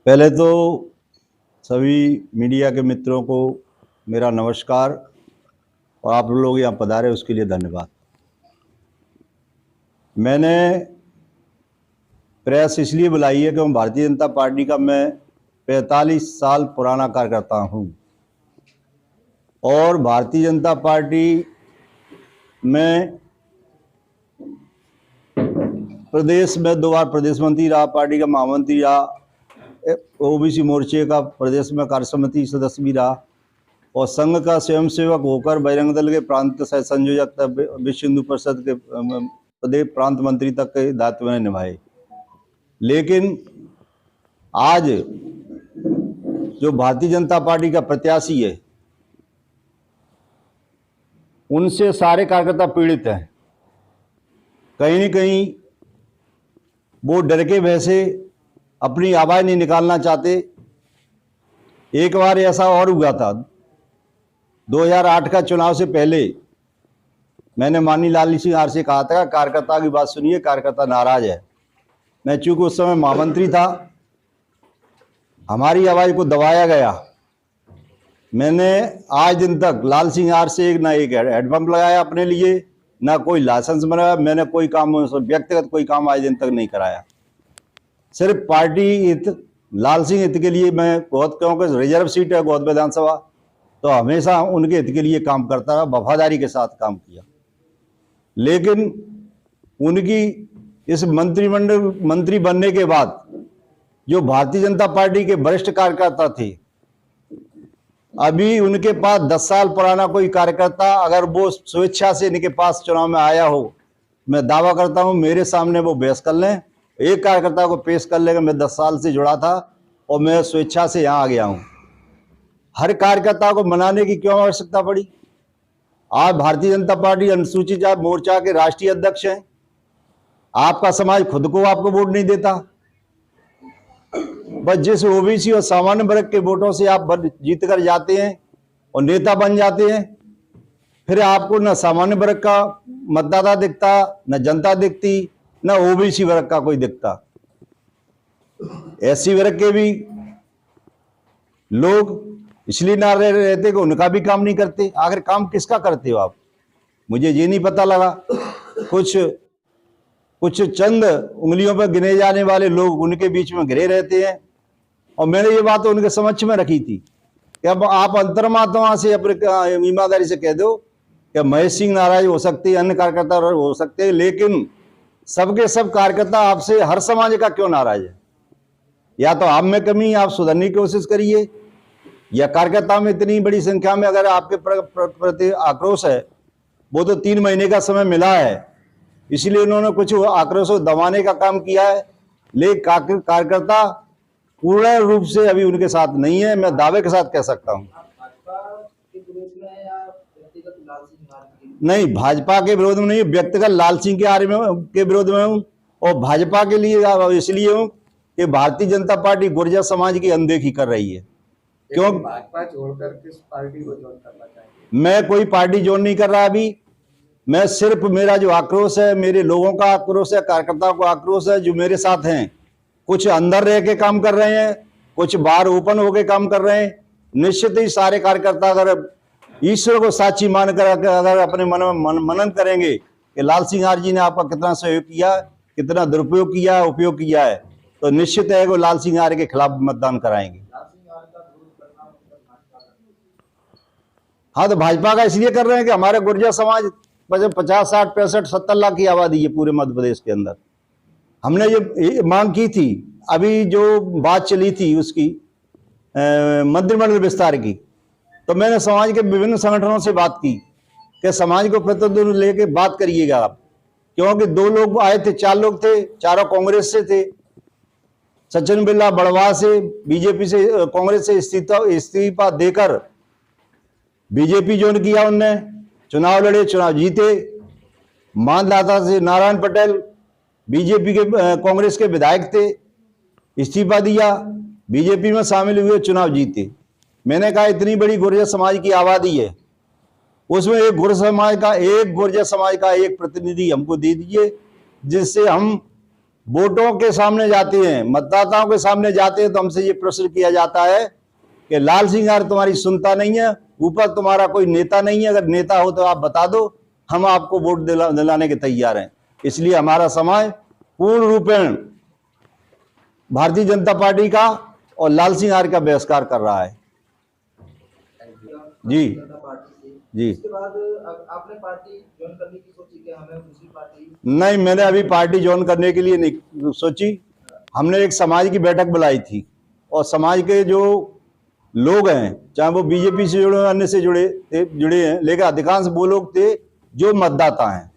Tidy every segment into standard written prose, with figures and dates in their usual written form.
पहले तो सभी मीडिया के मित्रों को मेरा नमस्कार और आप लोग यहाँ पधारे उसके लिए धन्यवाद। मैंने प्रेस इसलिए बुलाई है कि भारतीय जनता पार्टी का मैं 45 साल पुराना कार्यकर्ता हूँ और भारतीय जनता पार्टी में प्रदेश में 2 बार प्रदेश मंत्री रहा, पार्टी का महामंत्री रहा, ओबीसी मोर्चे का प्रदेश में कार्य समिति सदस्य भी रहा और संघ का स्वयंसेवक होकर बजरंग दल के प्रांत सह संयोजक, विश्व हिंदू परिषद के प्रदेश प्रांत मंत्री तक के दायित्व मैंने निभाए। लेकिन आज जो भारतीय जनता पार्टी का प्रत्याशी है उनसे सारे कार्यकर्ता पीड़ित हैं। कहीं न कहीं वो डर के भय से अपनी आवाज़ नहीं निकालना चाहते। एक बार ऐसा और हुआ था, 2008 का चुनाव से पहले मैंने माननीय लालजी सिंह आर से कहा था कार्यकर्ता की बात सुनिए, कार्यकर्ता नाराज है। मैं चूंकि उस समय महामंत्री था, हमारी आवाज़ को दबाया गया। मैंने आज दिन तक लाल सिंह आर से ना एक हेडपंप लगाया अपने लिए, ना कोई लाइसेंस बनाया। मैंने कोई काम, व्यक्तिगत कोई काम आज दिन तक नहीं कराया। सिर्फ पार्टी हित, लाल सिंह हित के लिए मैं बहुत, क्योंकि रिजर्व सीट है बहुत विधानसभा, तो हमेशा उनके हित के लिए काम करता रहा, वफादारी के साथ काम किया। लेकिन उनकी इस मंत्री बनने के बाद जो भारतीय जनता पार्टी के वरिष्ठ कार्यकर्ता थे, अभी उनके पास 10 साल पुराना कोई कार्यकर्ता अगर वो स्वेच्छा से इनके पास चुनाव में आया हो, मैं दावा करता हूं मेरे सामने वो बहस कर लें, एक कार्यकर्ता को पेश कर लेगा। मैं 10 साल से जुड़ा था और मैं स्वेच्छा से यहाँ आ गया हूँ। हर कार्यकर्ता को मनाने की क्यों आवश्यकता पड़ी? आप भारतीय जनता पार्टी अनुसूचित जाति मोर्चा के राष्ट्रीय अध्यक्ष हैं, आपका समाज खुद को आपको वोट नहीं देता, बस जिस ओबीसी और सामान्य वर्ग के वोटों से आप जीत कर जाते हैं और नेता बन जाते हैं, फिर आपको न सामान्य वर्ग का मतदाता दिखता, न जनता दिखती, न ओबीसी वर्ग का कोई दिखता। एससी वर्ग के भी लोग इसलिए ना रहते कि उनका भी काम नहीं करते। आखिर काम किसका करते हो आप? मुझे ये नहीं पता लगा। कुछ चंद उंगलियों पर गिने जाने वाले लोग उनके बीच में घिरे रहते हैं और मैंने ये बात उनके समक्ष में रखी थी कि अब आप अंतर्मात्मा से अपने ईमानदारी से कह दो कि महेश सिंह नाराज हो सकते हैं, अन्य कार्यकर्ता हो सकते हैं, लेकिन सबके सब कार्यकर्ता आपसे, हर समाज का क्यों नाराज है? या तो आप में कमी, आप सुधरने की कोशिश करिए, या कार्यकर्ता में इतनी बड़ी संख्या में अगर आपके प्रति आक्रोश है, वो तो 3 महीने का समय मिला है, इसलिए उन्होंने कुछ आक्रोश को दबाने का काम किया है। लेकिन कार्यकर्ता पूर्ण रूप से अभी उनके साथ नहीं है, मैं दावे के साथ कह सकता हूं। नहीं, भाजपा के विरोध में नहीं, व्यक्तिगत लाल सिंह के विरोध में हूं और भाजपा के लिए इसलिए हूं कि भारतीय जनता पार्टी गुर्जर समाज की अनदेखी कर रही है। क्यों? भाजपा छोड़कर किस पार्टी को ज्वाइन करना चाहिए? मैं कोई पार्टी ज्वाइन नहीं कर रहा अभी। मैं सिर्फ, मेरा जो आक्रोश है, मेरे लोगों का आक्रोश है, कार्यकर्ताओं का आक्रोश है, जो मेरे साथ हैं। कुछ अंदर रह के काम कर रहे हैं, कुछ बाहर ओपन होके काम कर रहे हैं। निश्चित ही सारे कार्यकर्ता अगर ईश्वर को साक्षी मानकर अगर अपने मन में मनन करेंगे कि लाल सिंह आर जी ने आपका कितना सहयोग किया, कितना दुरुपयोग किया, उपयोग किया है, तो निश्चित है वो लाल सिंह आर के खिलाफ मतदान कराएंगे। हाँ, तो भाजपा का इसलिए कर रहे हैं कि हमारे गुर्जर समाज 50, 60, 65, 70 लाख की आबादी है पूरे मध्य प्रदेश के अंदर। हमने ये मांग की थी, अभी जो बात चली थी उसकी मंत्रिमंडल विस्तार की, तो मैंने समाज के विभिन्न संगठनों से बात की कि समाज को प्रतिनिधित्व लेके बात करिएगा आप, क्योंकि 2 लोग आए थे, 4 लोग थे, चारों कांग्रेस से थे। सचिन बिरला बड़वा से, बीजेपी से, कांग्रेस से इस्तीफा देकर बीजेपी ज्वाइन किया उनने, चुनाव लड़े, चुनाव जीते। मानदाता से नारायण पटेल बीजेपी के, कांग्रेस के विधायक थे, इस्तीफा दिया, बीजेपी में शामिल हुए, चुनाव जीते। मैंने कहा इतनी बड़ी गुर्जर समाज की आबादी है, उसमें एक गुर्जर समाज का एक प्रतिनिधि हमको दे दीजिए, जिससे हम वोटों के सामने जाते हैं, मतदाताओं के सामने जाते हैं, तो हमसे ये प्रश्न किया जाता है कि लाल सिंह यार तुम्हारी सुनता नहीं है, ऊपर तुम्हारा कोई नेता नहीं है, अगर नेता हो तो आप बता दो, हम आपको वोट दिलाने के तैयार हैं। इसलिए हमारा समाज पूर्ण रूपेण भारतीय जनता पार्टी का और लाल सिंह यार का बहिष्कार कर रहा है। जी जी। इसके बाद आपने पार्टी ज्वाइन करने की सोची कि हमें दूसरी पार्टी? नहीं, मैंने अभी पार्टी ज्वाइन करने के लिए नहीं सोची। हमने एक समाज की बैठक बुलाई थी और समाज के जो लोग हैं, चाहे वो बीजेपी से जुड़े अन्य से जुड़े हैं, लेकिन अधिकांश वो लोग थे जो मतदाता हैं,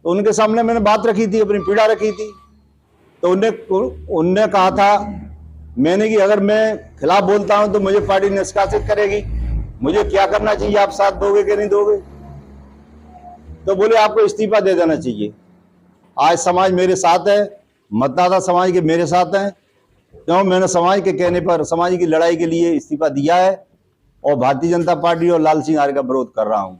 तो उनके सामने मैंने बात रखी थी, अपनी पीड़ा रखी थी। तो उनने कहा था मैंने कि अगर मैं खिलाफ बोलता हूं तो मुझे पार्टी निष्कासित करेगी, मुझे क्या करना चाहिए, आप साथ दोगे कि नहीं दोगे? तो बोले आपको इस्तीफा दे देना चाहिए। आज समाज मेरे साथ है, मतदाता समाज के मेरे साथ हैं, क्यों मैंने समाज के कहने पर समाज की लड़ाई के लिए इस्तीफा दिया है और भारतीय जनता पार्टी और लाल सिंह यादव का विरोध कर रहा हूं।